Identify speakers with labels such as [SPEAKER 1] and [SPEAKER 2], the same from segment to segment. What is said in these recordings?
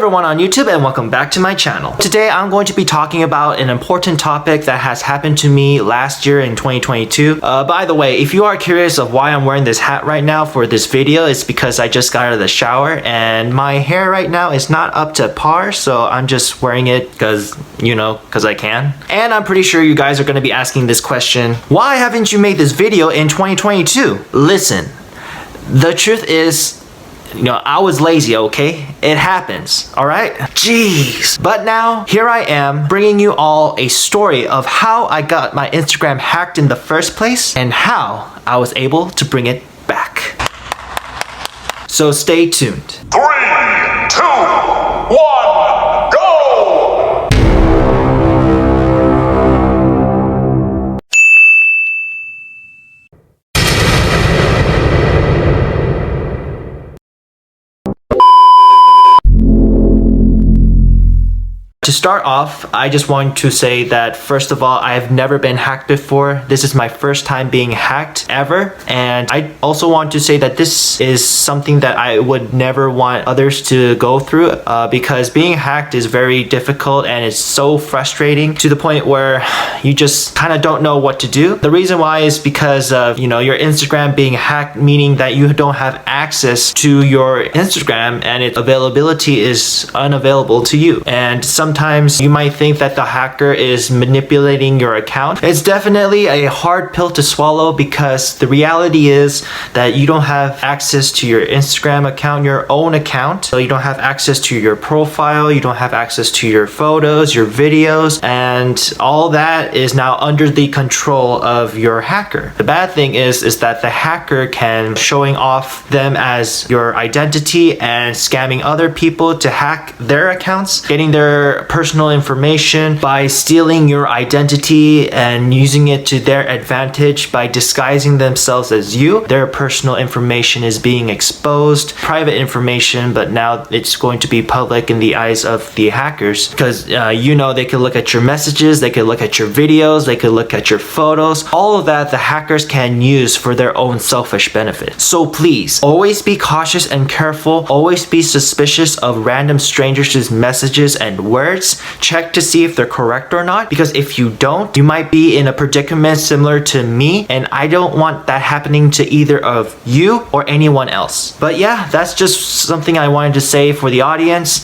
[SPEAKER 1] everyone on YouTube and welcome back to my channel. Today I'm going to be talking about an important topic that has happened to me last year in 2022. By the way, if you are curious of why I'm wearing this hat right now for this video, it's because I just got out of the shower and my hair right now is not up to par, so I'm just wearing it because I can. And I'm pretty sure you guys are going to be asking this question, why haven't you made this video in 2022? Listen, the truth is, I was lazy, okay? It happens, alright? Jeez. But now, here I am, bringing you all a story of how I got my Instagram hacked in the first place and how I was able to bring it back. So stay tuned.
[SPEAKER 2] 3, 2, 1, go!
[SPEAKER 1] To start off, I just want to say that first of all, I've never been hacked before. This is my first time being hacked ever. And I also want to say that this is something that I would never want others to go through because being hacked is very difficult and it's so frustrating to the point where you just kind of don't know what to do. The reason why is because of, your Instagram being hacked, meaning that you don't have access to your Instagram and its availability is unavailable to you. And sometimes you might think that the hacker is manipulating your account. It's definitely a hard pill to swallow because the reality is that you don't have access to your Instagram account, your own account. So you don't have access to your profile, you don't have access to your photos, your videos, and all that is now under the control of your hacker. The bad thing is that the hacker can showing off them as your identity and scamming other people to hack their accounts, getting their personal information by stealing your identity and using it to their advantage by disguising themselves as you. Their personal information is being exposed, private information, but now it's going to be public in the eyes of the hackers because they could look at your messages, they could look at your videos, they could look at your photos. All of that the hackers can use for their own selfish benefit. So please, always be cautious and careful. Always be suspicious of random strangers' messages and words. Check to see if they're correct or not, because if you don't, you might be in a predicament similar to me, and I don't want that happening to either of you or anyone else. But yeah, that's just something I wanted to say for the audience.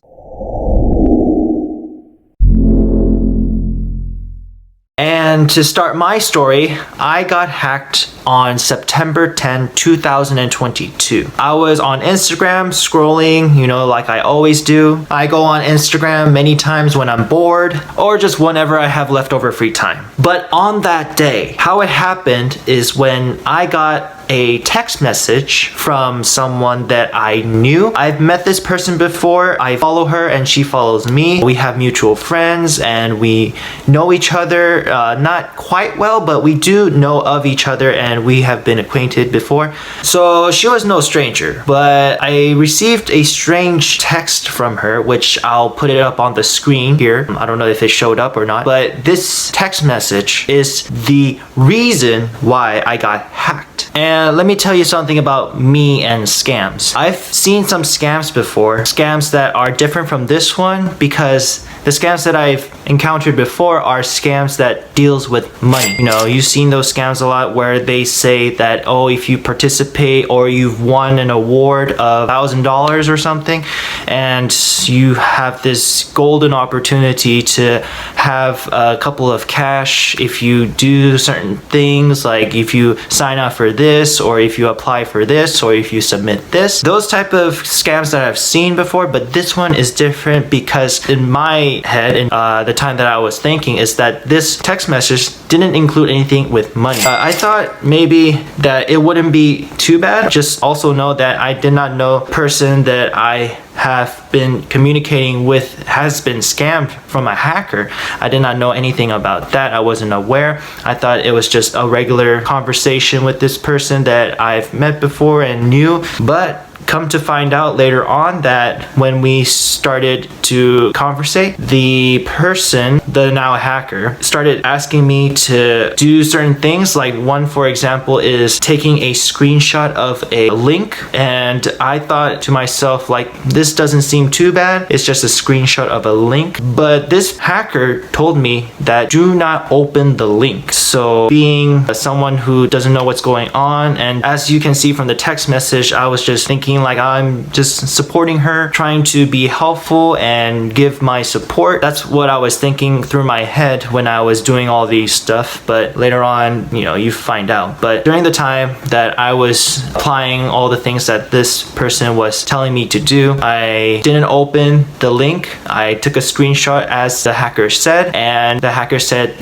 [SPEAKER 1] And to start my story, I got hacked on September 10, 2022. I was on Instagram scrolling, like I always do. I go on Instagram many times when I'm bored or just whenever I have leftover free time. But on that day, how it happened is when I got a text message from someone that I knew. I've met this person before. I follow her and she follows me. We have mutual friends and we know each other, not quite well, but we do know of each other and we have been acquainted before. So she was no stranger, but I received a strange text from her, which I'll put it up on the screen here. I don't know if it showed up or not, but this text message is the reason why I got hacked. And let me tell you something about me and scams. I've seen some scams before, scams that are different from this one because the scams that I've encountered before are scams that deals with money. You've seen those scams a lot where they say that, oh, if you participate or you've won an award of $1,000 or something, and you have this golden opportunity to have a couple of cash if you do certain things, like if you sign up for this or if you apply for this or if you submit this. Those type of scams that I've seen before, but this one is different because in my head and the time that I was thinking is that this text message didn't include anything with money. I thought maybe that it wouldn't be too bad. Just also know that I did not know the person that I have been communicating with has been scammed from a hacker. I did not know anything about that. I wasn't aware. I thought it was just a regular conversation with this person that I've met before and knew. But Come to find out later on that when we started to conversate, the person, the now hacker, started asking me to do certain things. Like one, for example, is taking a screenshot of a link, and I thought to myself, like, this doesn't seem too bad. It's just a screenshot of a link. But this hacker told me that do not open the link. So being someone who doesn't know what's going on, and as you can see from the text message, I was just thinking like I'm just supporting her, trying to be helpful and give my support. That's what I was thinking through my head when I was doing all these stuff. But later on, you find out. But during the time that I was applying all the things that this person was telling me to do, I didn't open the link. I took a screenshot as the hacker said, and the hacker said,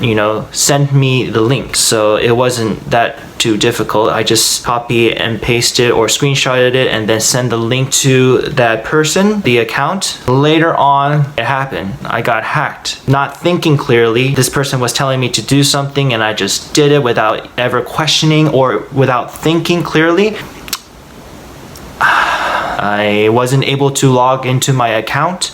[SPEAKER 1] send me the link. So it wasn't that too difficult. I just copy and paste it or screenshotted it and then send the link to that person, the account. Later on, it happened. I got hacked. Not thinking clearly, this person was telling me to do something and I just did it without ever questioning or without thinking clearly. I wasn't able to log into my account.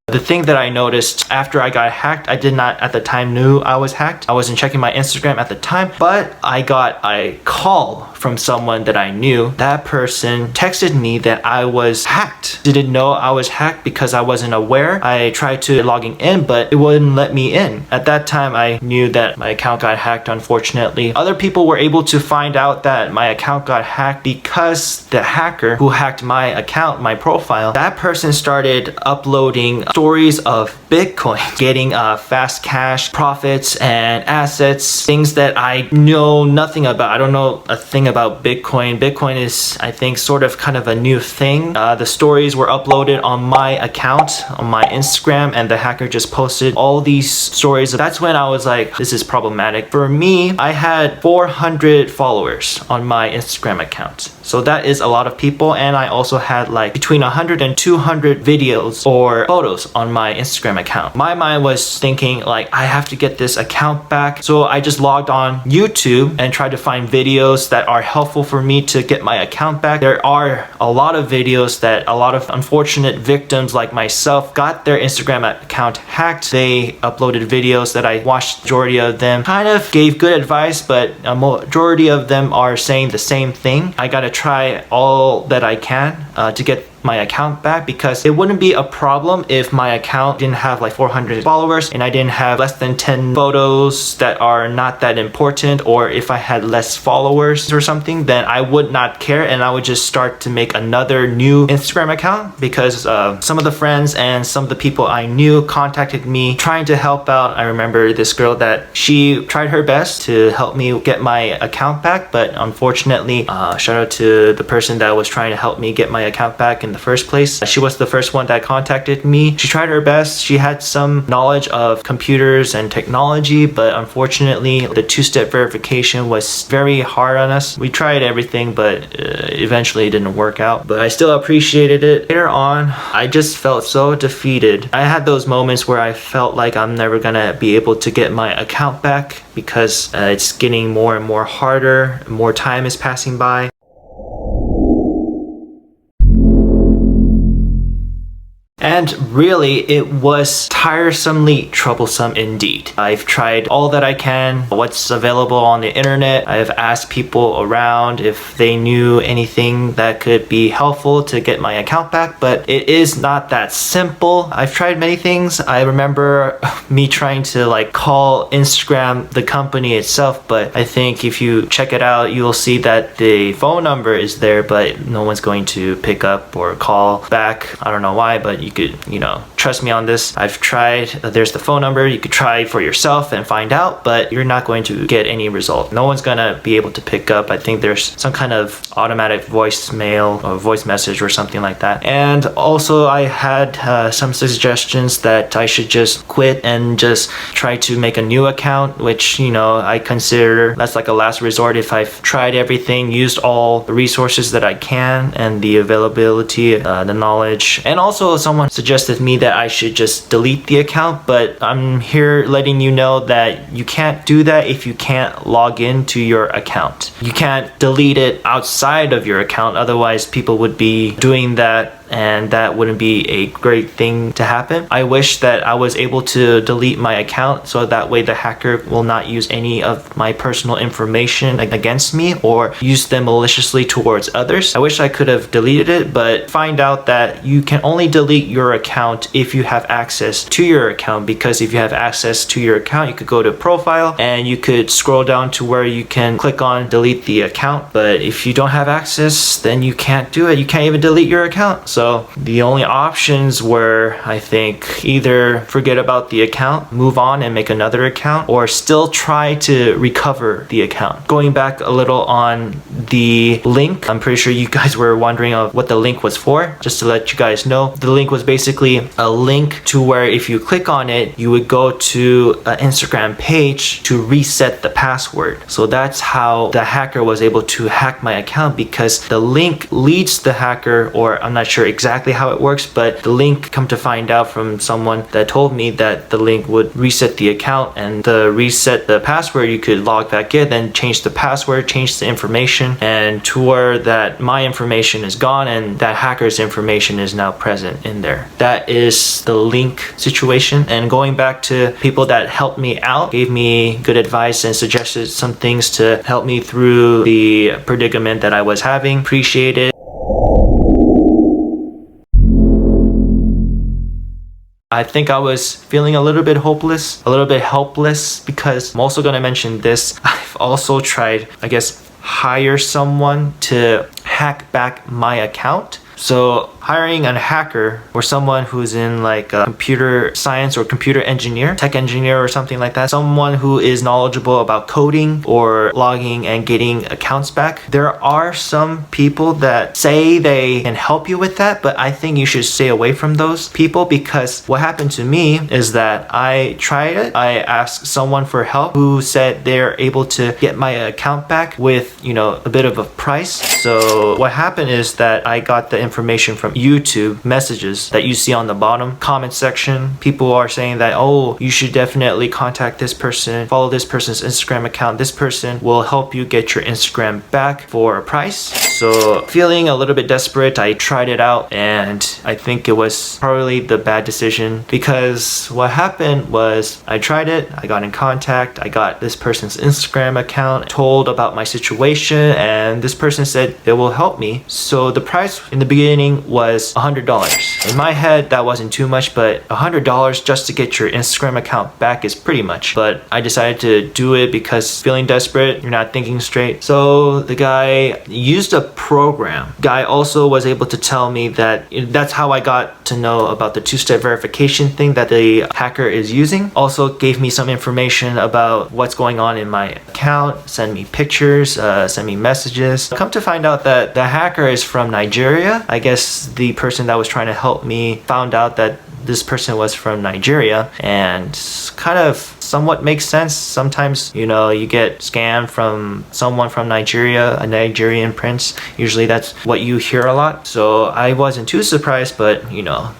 [SPEAKER 1] The thing that I noticed after I got hacked, I did not at the time knew I was hacked. I wasn't checking my Instagram at the time, but I got a call from someone that I knew. That person texted me that I was hacked. Didn't know I was hacked because I wasn't aware. I tried to logging in, but it wouldn't let me in. At that time, I knew that my account got hacked, unfortunately. Other people were able to find out that my account got hacked because the hacker who hacked my account, my profile, that person started uploading stories of Bitcoin, getting fast cash profits and assets, things that I know nothing about. I don't know a thing about Bitcoin. Bitcoin is, I think, sort of kind of a new thing. The stories were uploaded on my account, on my Instagram, and the hacker just posted all these stories. That's when I was like, this is problematic. For me, I had 400 followers on my Instagram account. So that is a lot of people, and I also had like between 100 and 200 videos or photos on my Instagram account. My mind was thinking like, I have to get this account back. So I just logged on YouTube and tried to find videos that are helpful for me to get my account back. There are a lot of videos that a lot of unfortunate victims like myself got their Instagram account hacked. They uploaded videos that I watched. Majority of them kind of gave good advice, but a majority of them are saying the same thing. I gotta try all that I can to get my account back, because it wouldn't be a problem if my account didn't have like 400 followers and I didn't have less than 10 photos that are not that important, or if I had less followers or something, then I would not care and I would just start to make another new Instagram account, because some of the friends and some of the people I knew contacted me trying to help out. I remember this girl that she tried her best to help me get my account back, but unfortunately, shout out to the person that was trying to help me get my account back in the first place. She was the first one that contacted me. She tried her best. She had some knowledge of computers and technology, but unfortunately the two-step verification was very hard on us. We tried everything, but eventually it didn't work out, but I still appreciated it. Later on, I just felt so defeated. I had those moments where I felt like I'm never gonna be able to get my account back, because it's getting more and more harder, more time is passing by. And really, it was tiresomely troublesome indeed. I've tried all that I can, what's available on the internet. I've asked people around if they knew anything that could be helpful to get my account back, but it is not that simple. I've tried many things. I remember me trying to like call Instagram, the company itself, but I think if you check it out, you'll see that the phone number is there, but no one's going to pick up or call back. I don't know why, but you could, trust me on this. I've tried, there's the phone number, you could try for yourself and find out, but you're not going to get any result. No one's gonna be able to pick up. I think there's some kind of automatic voicemail or voice message or something like that. And also I had some suggestions that I should just quit and just try to make a new account, which, I consider that's like a last resort. If I've tried everything, used all the resources that I can and the availability, the knowledge, and also someone someone suggested me that I should just delete the account, but I'm here letting you know that you can't do that if you can't log into your account. You can't delete it outside of your account, otherwise people would be doing that, and that wouldn't be a great thing to happen. I wish that I was able to delete my account so that way the hacker will not use any of my personal information against me or use them maliciously towards others. I wish I could have deleted it, but find out that you can only delete your account if you have access to your account, because if you have access to your account, you could go to profile and you could scroll down to where you can click on delete the account. But if you don't have access, then you can't do it. You can't even delete your account. So the only options were, I think, either forget about the account, move on and make another account, or still try to recover the account. Going back a little on the link, I'm pretty sure you guys were wondering of what the link was for. Just to let you guys know, the link was basically a link to where if you click on it, you would go to an Instagram page to reset the password. So that's how the hacker was able to hack my account, because the link leads the hacker, or I'm not sure exactly how it works, but the link, come to find out from someone that told me that the link would reset the account, and to reset the password you could log back in, then change the password, change the information, and to where that my information is gone and that hacker's information is now present in there. That is the link situation. And going back to people that helped me out, gave me good advice and suggested some things to help me through the predicament that I was having, appreciate it. I think I was feeling a little bit hopeless, a little bit helpless, because I'm also going to mention this. I've also tried, I guess, hire someone to hack back my account. So hiring a hacker or someone who's in like a computer science or computer engineer, tech engineer or something like that, someone who is knowledgeable about coding or logging and getting accounts back. There are some people that say they can help you with that, but I think you should stay away from those people, because what happened to me is that I tried it. I asked someone for help who said they're able to get my account back with, a bit of a price. So what happened is that I got the information from YouTube messages that you see on the bottom comment section. People are saying that, oh, you should definitely contact this person, follow this person's Instagram account. This person will help you get your Instagram back for a price. So feeling a little bit desperate, I tried it out, and I think it was probably the bad decision, because what happened was I tried it, I got in contact, I got this person's Instagram account, told about my situation, and this person said it will help me. So the price in the beginning was $100. In my head, that wasn't too much, but $100 just to get your Instagram account back is pretty much. But I decided to do it because feeling desperate, you're not thinking straight. So the guy used a program. Guy also was able to tell me that that's how I got to know about the two-step verification thing that the hacker is using. Also gave me some information about what's going on in my account, send me pictures, send me messages. Come to find out that the hacker is from Nigeria. I guess the person that was trying to help me found out that this person was from Nigeria, and kind of somewhat makes sense. Sometimes, you get scammed from someone from Nigeria, a Nigerian prince. Usually that's what you hear a lot. So I wasn't too surprised, but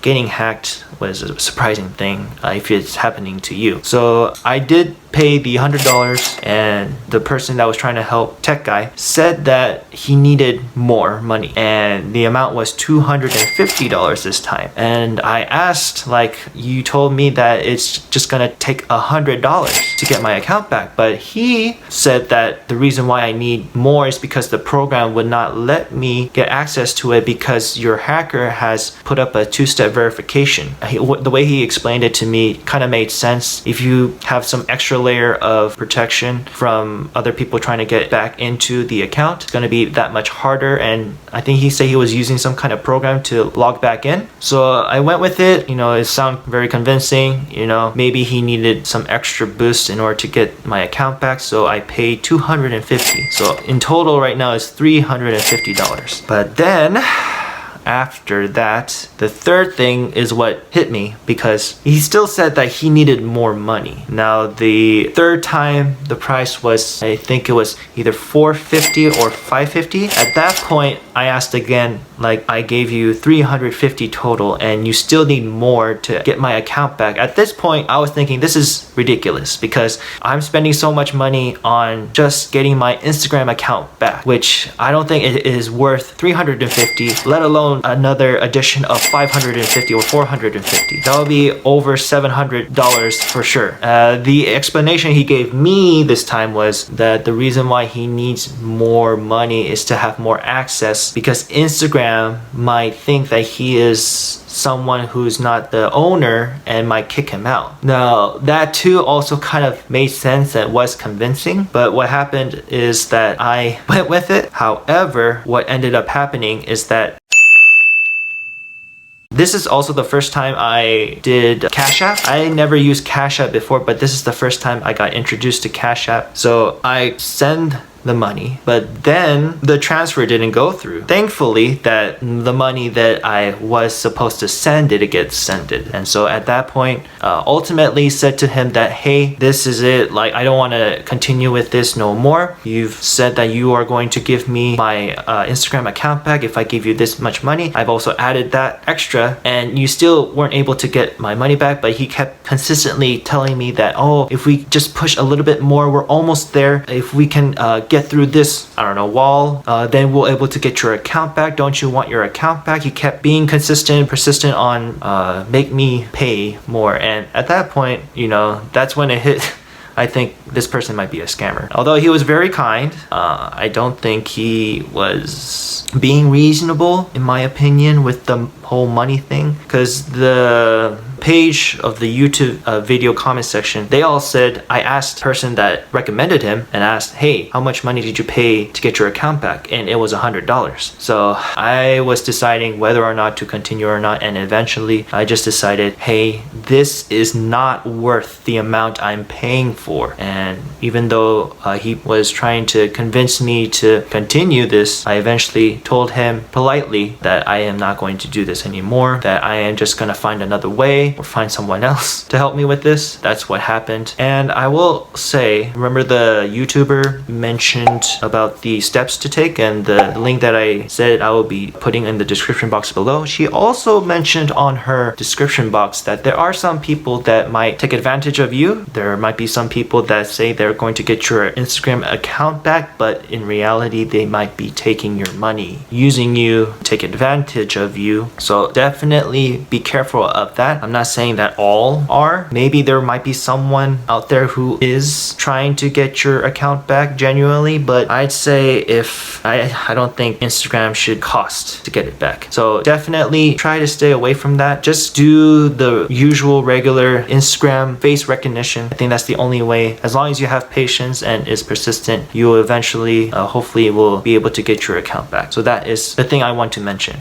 [SPEAKER 1] getting hacked was a surprising thing if it's happening to you. So I did pay the $100, and the person that was trying to help, tech guy, said that he needed more money, and the amount was $250 this time. And I asked, you told me that it's just gonna take $100 to get my account back, but he said that the reason why I need more is because the program would not let me get access to it because your hacker has put up a two-step verification. The way he explained it to me kind of made sense. If you have some extra layer of protection from other people trying to get back into the account, it's going to be that much harder. And I think he said he was using some kind of program to log back in. So I went with it. It sounded very convincing. Maybe he needed some extra boost in order to get my account back. So I paid $250. So in total right now it's $350. But then after that, the third thing is what hit me, because he still said that he needed more money. Now the third time the price was, I think it was either $450 or $550. At that point I asked again, like I gave you 350 total and you still need more to get my account back. At this point, I was thinking this is ridiculous because I'm spending so much money on just getting my Instagram account back, which I don't think it is worth 350, let alone another addition of 550 or 450. That would be over $700 for sure. The explanation he gave me this time was that the reason why he needs more money is to have more access because Instagram might think that he is someone who's not the owner and might kick him out. Now, that too also kind of made sense and was convincing, but what happened is that I went with it. However, what ended up happening is that this is also the first time I did Cash App. I never used Cash App before, but this is the first time I got introduced to Cash App. So I send the money, but then the transfer didn't go through. Thankfully, that the money that I was supposed to send did get sent. And so at that point, ultimately said to him that, hey, this is it. Like, I don't want to continue with this no more. You've said that you are going to give me my Instagram account back if I give you this much money. I've also added that extra and you still weren't able to get my money back, but he kept consistently telling me that, oh, if we just push a little bit more, we're almost there. If we can get through this, I don't know, wall, then we'll able to get your account back. Don't you want your account back? He kept being persistent on make me pay more. And at that point, you know, that's when it hit. I think this person might be a scammer. Although he was very kind, I don't think he was being reasonable, in my opinion, with the whole money thing. Because the page of the YouTube video comment section, they all said, I asked the person that recommended him and asked, hey, how much money did you pay to get your account back? And it was $100. So I was deciding whether or not to continue or not, and eventually I just decided, hey, this is not worth the amount I'm paying for. And even though he was trying to convince me to continue this, I eventually told him politely that I am not going to do this anymore, that I am just gonna find another way or find someone else to help me with this. That's what happened. And I will say, remember the YouTuber mentioned about the steps to take and the link that I said I will be putting in the description box below? She also mentioned on her description box that there are some people that might take advantage of you. There might be some people that say they're going to get your Instagram account back, but in reality they might be taking your money, using you, take advantage of you. So definitely be careful of that. I'm not saying that all are. Maybe there might be someone out there who is trying to get your account back genuinely, but I'd say if I don't think Instagram should cost to get it back. So definitely try to stay away from that. Just do the usual regular Instagram face recognition. I think that's the only way. As long as you have patience and is persistent, you will eventually hopefully will be able to get your account back. So that is the thing I want to mention.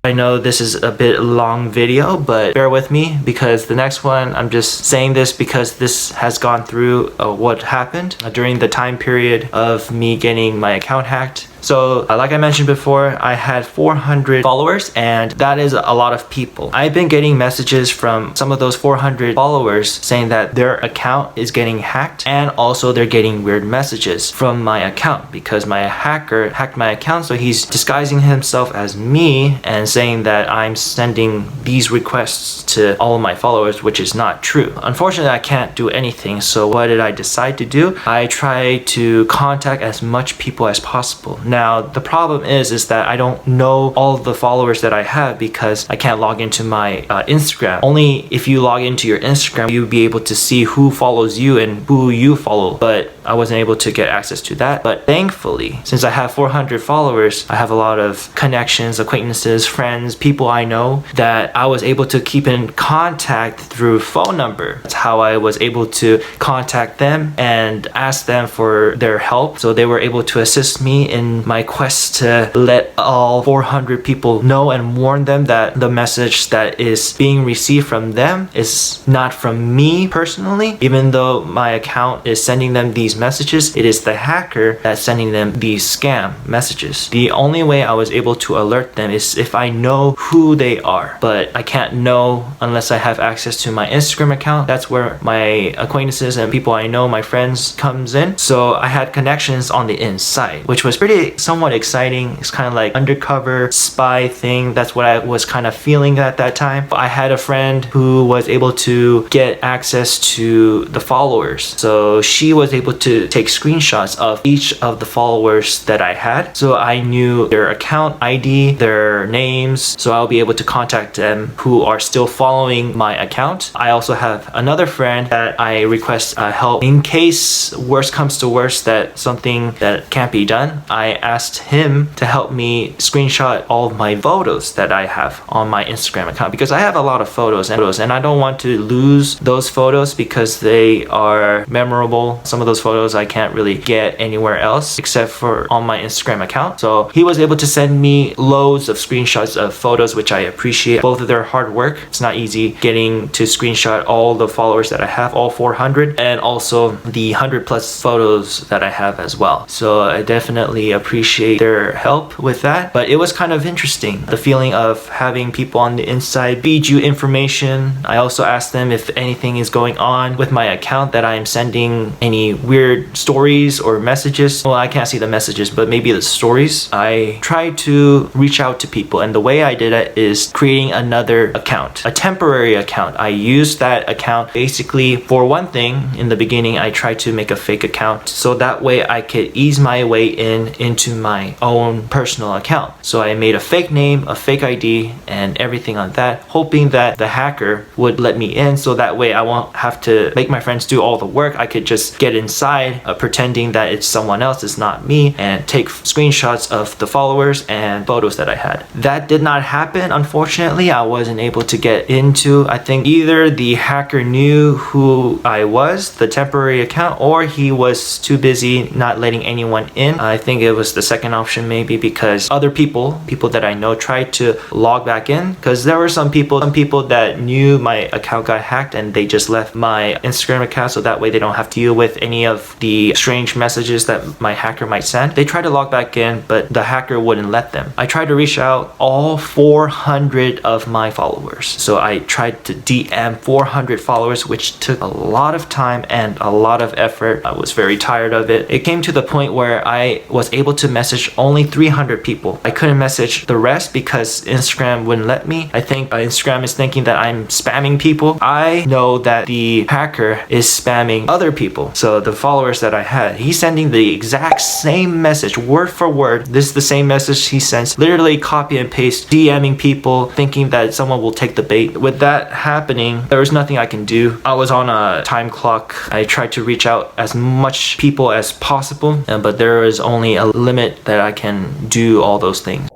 [SPEAKER 1] I know this is a bit long video, but bear with me because the next one, I'm just saying this because this has gone through what happened during the time period of me getting my account hacked. So like I mentioned before, I had 400 followers and that is a lot of people. I've been getting messages from some of those 400 followers saying that their account is getting hacked, and also they're getting weird messages from my account because my hacker hacked my account. So he's disguising himself as me and saying that I'm sending these requests to all of my followers, which is not true. Unfortunately, I can't do anything. So what did I decide to do? I tried to contact as much people as possible. Now, the problem is that I don't know all of the followers that I have because I can't log into my Instagram. Only if you log into your Instagram, you'll be able to see who follows you and who you follow. But I wasn't able to get access to that. But thankfully, since I have 400 followers, I have a lot of connections, acquaintances, friends, people I know that I was able to keep in contact through phone number. That's how I was able to contact them and ask them for their help. So they were able to assist me in in my quest to let all 400 people know and warn them that the message that is being received from them is not from me personally. Even though my account is sending them these messages, it is the hacker that's sending them these scam messages. The only way I was able to alert them is if I know who they are, but I can't know unless I have access to my Instagram account. That's where my acquaintances and people I know, my friends, comes in. So I had connections on the inside, which was pretty somewhat exciting. It's kind of like undercover spy thing. That's what I was kind of feeling at that time. I had a friend who was able to get access to the followers. So she was able to take screenshots of each of the followers that I had. So I knew their account ID, their names, so I'll be able to contact them who are still following my account. I also have another friend that I request help in case worst comes to worst, that something that can't be done. I asked him to help me screenshot all of my photos that I have on my Instagram account, because I have a lot of photos and I don't want to lose those photos because they are memorable. Some of those photos I can't really get anywhere else except for on my Instagram account. So he was able to send me loads of screenshots of photos, which I appreciate both of their hard work. It's not easy getting to screenshot all the followers that I have, all 400, and also the 100 plus photos that I have as well. So I definitely appreciate their help with that. But it was kind of interesting, the feeling of having people on the inside feed you information. I also asked them if anything is going on with my account, that I'm sending any weird stories or messages. Well, I can't see the messages, but maybe the stories. I tried to reach out to people, and the way I did it is creating another account, a temporary account. I used that account basically for one thing. In the beginning, I tried to make a fake account so that way I could ease my way into my own personal account. So I made a fake name, a fake ID, and everything on that, hoping that the hacker would let me in, so that way I won't have to make my friends do all the work. I could just get inside, pretending that it's someone else, it's not me, and take screenshots of the followers and photos that I had. That did not happen, unfortunately. I wasn't able to get into, I think either the hacker knew who I was, the temporary account, or he was too busy not letting anyone in. I think it was the second option maybe, because other people that I know tried to log back in, because there were some people that knew my account got hacked and they just left my Instagram account so that way they don't have to deal with any of the strange messages that my hacker might send. They tried to log back in, but the hacker wouldn't let them. I tried to reach out all 400 of my followers. So I tried to DM 400 followers, which took a lot of time and a lot of effort. I was very tired of it. It came to the point where I was able to message only 300 people. I couldn't message the rest because Instagram wouldn't let me. I think Instagram is thinking that I'm spamming people. I know that the hacker is spamming other people. So the followers that I had, he's sending the exact same message, word for word. This is the same message he sends, literally copy and paste, DMing people, thinking that someone will take the bait. With that happening, there was nothing I can do. I was on a time clock. I tried to reach out as much people as possible, but there is only a limit that I can do all those things.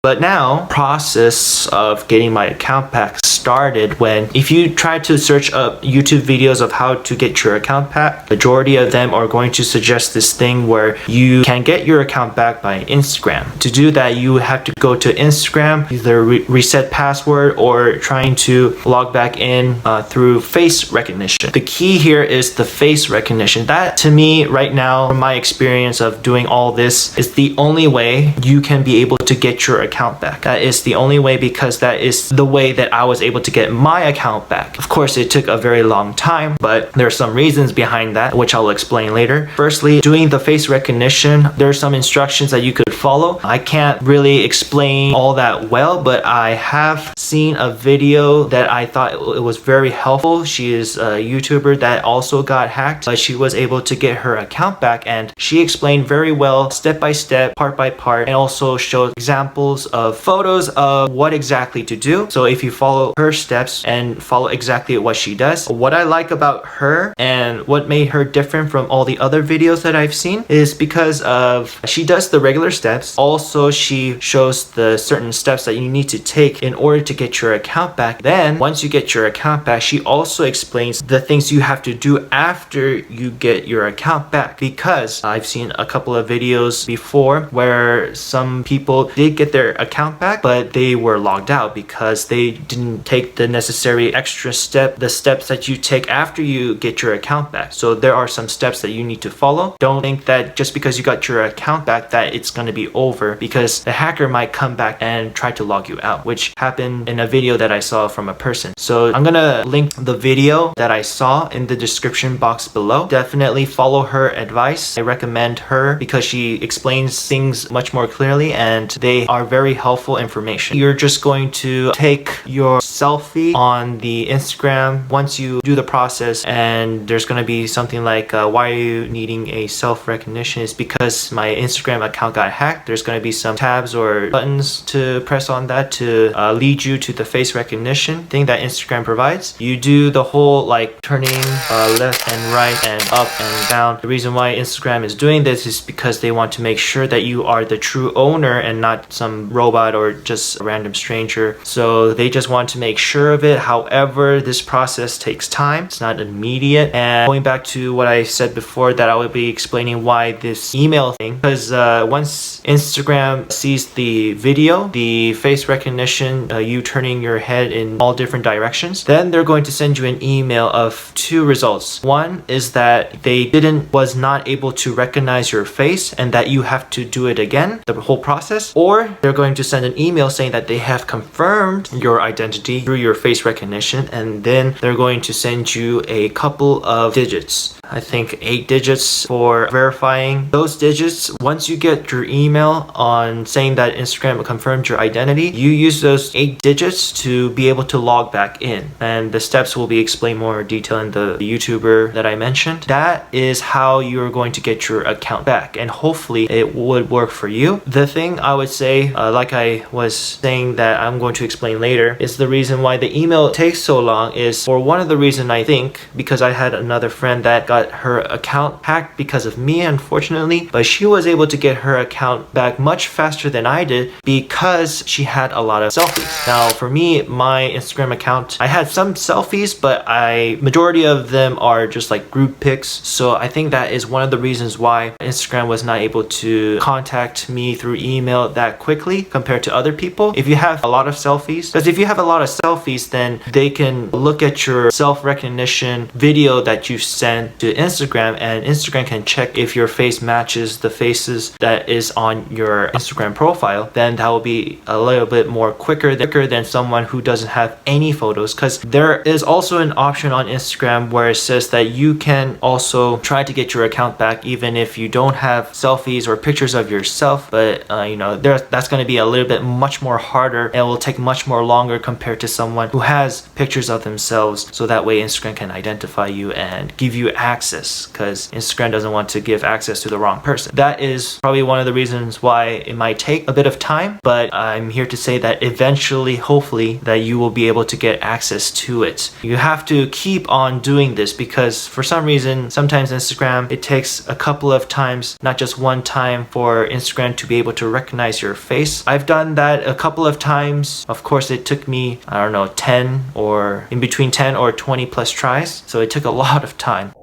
[SPEAKER 1] But now, process of getting my account back started when, if you try to search up YouTube videos of how to get your account back, majority of them are going to suggest this thing where you can get your account back by Instagram. To do that, you have to go to Instagram, either reset password or trying to log back in through face recognition. The key here is the face recognition. That, to me, right now, from my experience of doing all this, is the only way you can be able to get your account back. That is the only way, because that is the way that I was able to get my account back. Of course, it took a very long time, but there are some reasons behind that, which I'll explain later. Firstly, doing the face recognition, there are some instructions that you could follow. I can't really explain all that well, but I have seen a video that I thought it was very helpful. She is a YouTuber that also got hacked, but she was able to get her account back, and she explained very well, step by step, part by part, and also showed examples of photos of what exactly to do. So if you follow her steps and follow exactly what she does, what I like about her and what made her different from all the other videos that I've seen is because of she does the regular steps. Also, she shows the certain steps that you need to take in order to get your account back. Then once you get your account back, she also explains the things you have to do after you get your account back, because I've seen a couple of videos before where some people did get their account back, but they were logged out because they didn't take the necessary extra the steps that you take after you get your account back. So there are some steps that you need to follow. Don't think that just because you got your account back that it's going to be over, because the hacker might come back and try to log you out, which happened in a video that I saw from a person. So I'm gonna link the video that I saw in the description box below. Definitely follow her advice. I recommend her because she explains things much more clearly and they are very helpful information. You're just going to take your selfie on the Instagram once you do the process, and there's going to be something like why are you needing a self-recognition? Is because my Instagram account got hacked. There's going to be some tabs or buttons to press on that to lead you to the face recognition thing that Instagram provides. You do the whole like turning left and right and up and down. The reason why Instagram is doing this is because they want to make sure that you are the true owner and not some robot or just a random stranger. So they just want to make sure of it. However, this process takes time. It's not immediate. And going back to what I said before, that I will be explaining why this email thing, because once Instagram sees the video, the face recognition, you turning your head in all different directions, then they're going to send you an email of two results. One is that they was not able to recognize your face and that you have to do it again, the whole process. Or they're going to send an email saying that they have confirmed your identity through your face recognition, and then they're going to send you a couple of digits. I think 8 digits for verifying those digits. Once you get your email on saying that Instagram confirmed your identity, you use those 8 digits to be able to log back in, and the steps will be explained more in detail in the YouTuber that I mentioned. That is how you're going to get your account back, and hopefully it would work for you. The thing I would say, like I was saying that I'm going to explain later, is the reason why the email takes so long is for one of the reason, I think, because I had another friend that got her account hacked because of me, unfortunately, but she was able to get her account back much faster than I did because she had a lot of selfies. Now for me, my Instagram account, I had some selfies, but majority of them are just like group pics. So I think that is one of the reasons why Instagram was not able to contact me through email that quickly compared to other people. If you have a lot of selfies, because if you have a lot of selfies, then they can look at your self-recognition video that you sent to Instagram, and Instagram can check if your face matches the faces that is on your Instagram profile. Then that will be a little bit more quicker than someone who doesn't have any photos, because there is also an option on Instagram where it says that you can also try to get your account back even if you don't have selfies or pictures of yourself, but that's going to be a little bit much more harder, and it will take much more longer compared to someone who has pictures of themselves, so that way Instagram can identify you and give you access, because Instagram doesn't want to give access to the wrong person. That is probably one of the reasons why it might take a bit of time, but I'm here to say that eventually, hopefully, that you will be able to get access to it. You have to keep on doing this, because for some reason, sometimes Instagram, it takes a couple of times, not just one time, for Instagram to be able to recognize your face. I've done that a couple of times. Of course, it took me, I don't know, 10 or in between 10 or 20 plus tries. So it took a lot of time.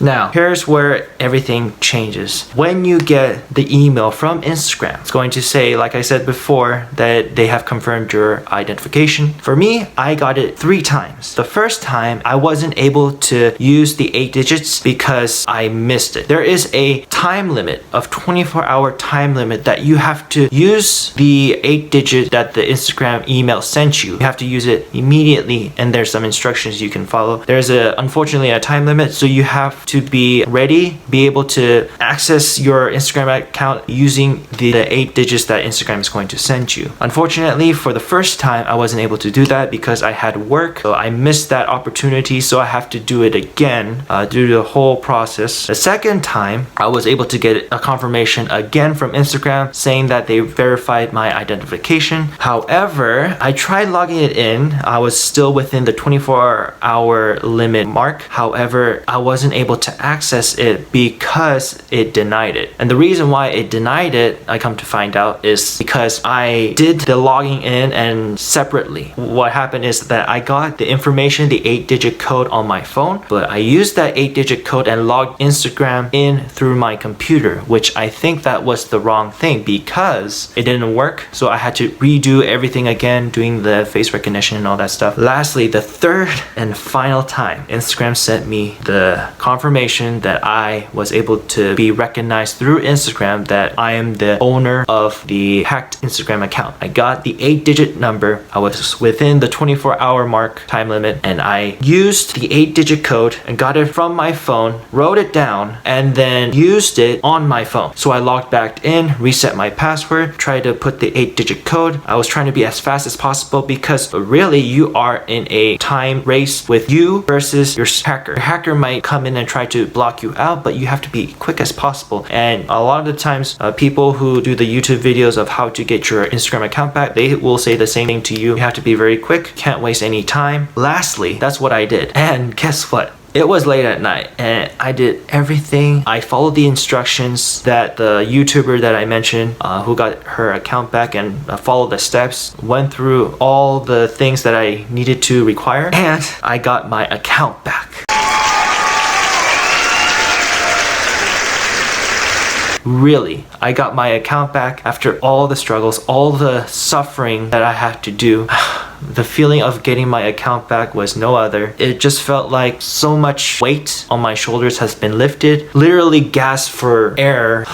[SPEAKER 1] Now, here's where everything changes. When you get the email from Instagram, it's going to say, like I said before, that they have confirmed your identification. For me, I got it 3 times. The first time, I wasn't able to use the 8 digits because I missed it. There is a time limit of 24-hour time limit that you have to use the 8 digit that the Instagram email sent you. You have to use it immediately, and there's some instructions you can follow. There's unfortunately a time limit, so you have to be ready, be able to access your Instagram account using the 8 digits that Instagram is going to send you. Unfortunately, for the first time, I wasn't able to do that because I had work, so I missed that opportunity, so I have to do it again, do the whole process. The second time, I was able to get a confirmation again from Instagram saying that they verified my identification. However, I tried logging it in. I was still within the 24-hour limit mark. However, I wasn't able to access it because it denied it. And the reason why it denied it, I come to find out, is because I did the logging in and separately. What happened is that I got the information, the 8-digit code on my phone, but I used that 8-digit code and logged Instagram in through my computer, which I think that was the wrong thing because it didn't work. So I had to redo everything again, doing the face recognition and all that stuff. Lastly, the third and final time, Instagram sent me the confirmation that I was able to be recognized through Instagram that I am the owner of the hacked Instagram account. I got the 8-digit number. I was within the 24-hour mark time limit, and I used the 8-digit code and got it from my phone, wrote it down, and then used it on my phone. So I logged back in, reset my password, tried to put the 8-digit code. I was trying to be as fast as possible because really you are in a time race with you versus your hacker. Your hacker might come in and try to block you out, but you have to be quick as possible. And a lot of the times, people who do the YouTube videos of how to get your Instagram account back, they will say the same thing to you. You have to be very quick, can't waste any time. Lastly, that's what I did. And guess what? It was late at night and I did everything. I followed the instructions that the YouTuber that I mentioned who got her account back, and followed the steps, went through all the things that I needed to require, and I got my account back. Really, I got my account back after all the struggles, all the suffering that I had to do. The feeling of getting my account back was no other. It just felt like so much weight on my shoulders has been lifted. Literally gasped for air.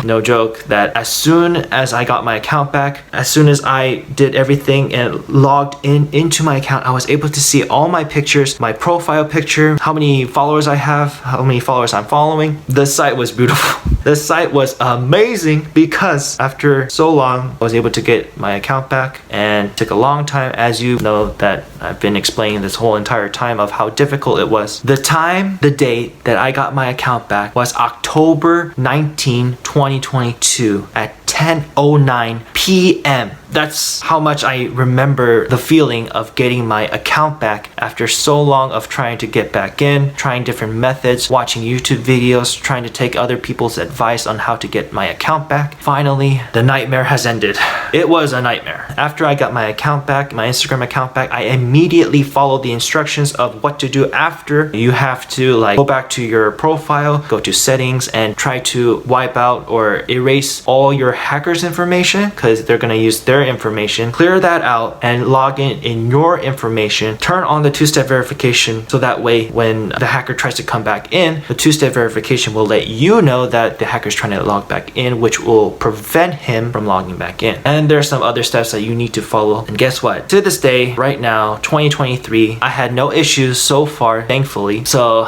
[SPEAKER 1] No joke, that as soon as I got my account back, as soon as I did everything and logged into my account, I was able to see all my pictures, my profile picture, how many followers I have, how many followers I'm following. The site was beautiful. The site was amazing because after so long, I was able to get my account back, and it took a long time, as you know that I've been explaining this whole entire time of how difficult it was. The date that I got my account back was October 19, 2022 at 10:09 p.m. That's how much I remember the feeling of getting my account back after so long of trying to get back in, trying different methods, watching YouTube videos, trying to take other people's advice on how to get my account back. Finally, the nightmare has ended. It was a nightmare. After I got my account back, my Instagram account back, I immediately followed the instructions of what to do after. You have to go back to your profile, go to settings, and try to wipe out or erase all your hackers' information, because they're going to use their information. Clear that out and log in your information. Turn on the two-step verification, so that way when the hacker tries to come back in, the two-step verification will let you know that the hacker's trying to log back in, which will prevent him from logging back in. And there's some other steps that you need to follow. And guess what? To this day, right now, 2023, I had no issues so far, thankfully. So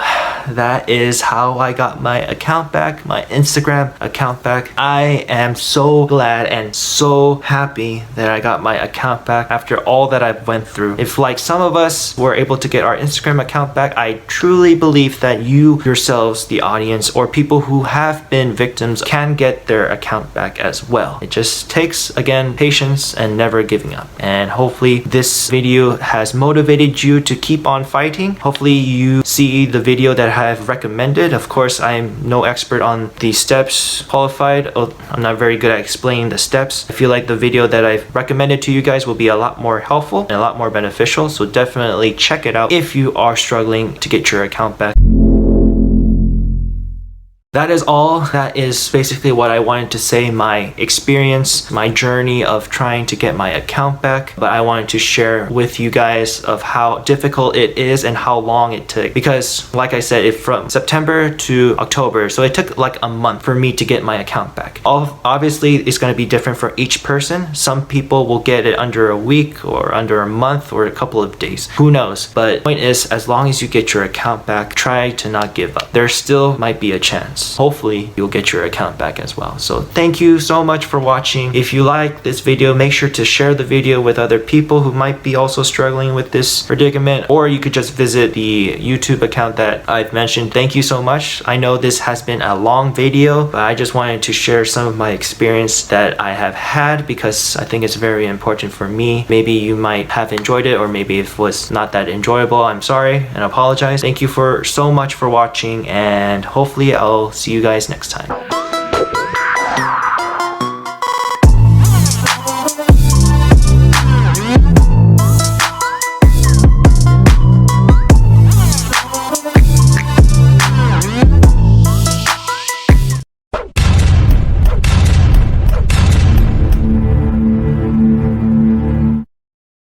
[SPEAKER 1] that is how I got my account back, my Instagram account back. I am so glad and so happy that I got my account back after all that I've went through. If like some of us were able to get our Instagram account back, I truly believe that you yourselves, the audience, or people who have been victims, can get their account back as well. It just takes, again, patience and never giving up. And hopefully this video has motivated you to keep on fighting. Hopefully you see the video that I have recommended. Of course, I'm no expert on the steps qualified. I'm not very good at explaining the steps. I feel like the video that I've recommended to you guys will be a lot more helpful and a lot more beneficial. So definitely check it out if you are struggling to get your account back. that is all. That is basically what I wanted to say, my experience, my journey of trying to get my account back. But I wanted to share with you guys of how difficult it is and how long it took, because like I said, it from September to October, so it took like a month for me to get my account back. Obviously it's going to be different for each person. Some people will get it under a week or under a month or a couple of days, who knows. But the point is, as long as you get your account back, try to not give up. There still might be a chance. Hopefully you'll get your account back as well. So thank you so much for watching. If you like this video, make sure to share the video with other people who might be also struggling with this predicament, or you could just visit the YouTube account that I've mentioned. Thank you so much. I know this has been a long video, but I just wanted to share some of my experience that I have had, because I think it's very important for me. Maybe you might have enjoyed it, or maybe it was not that enjoyable. I'm sorry and apologize. Thank you so much for watching, and hopefully I'll see you guys next time.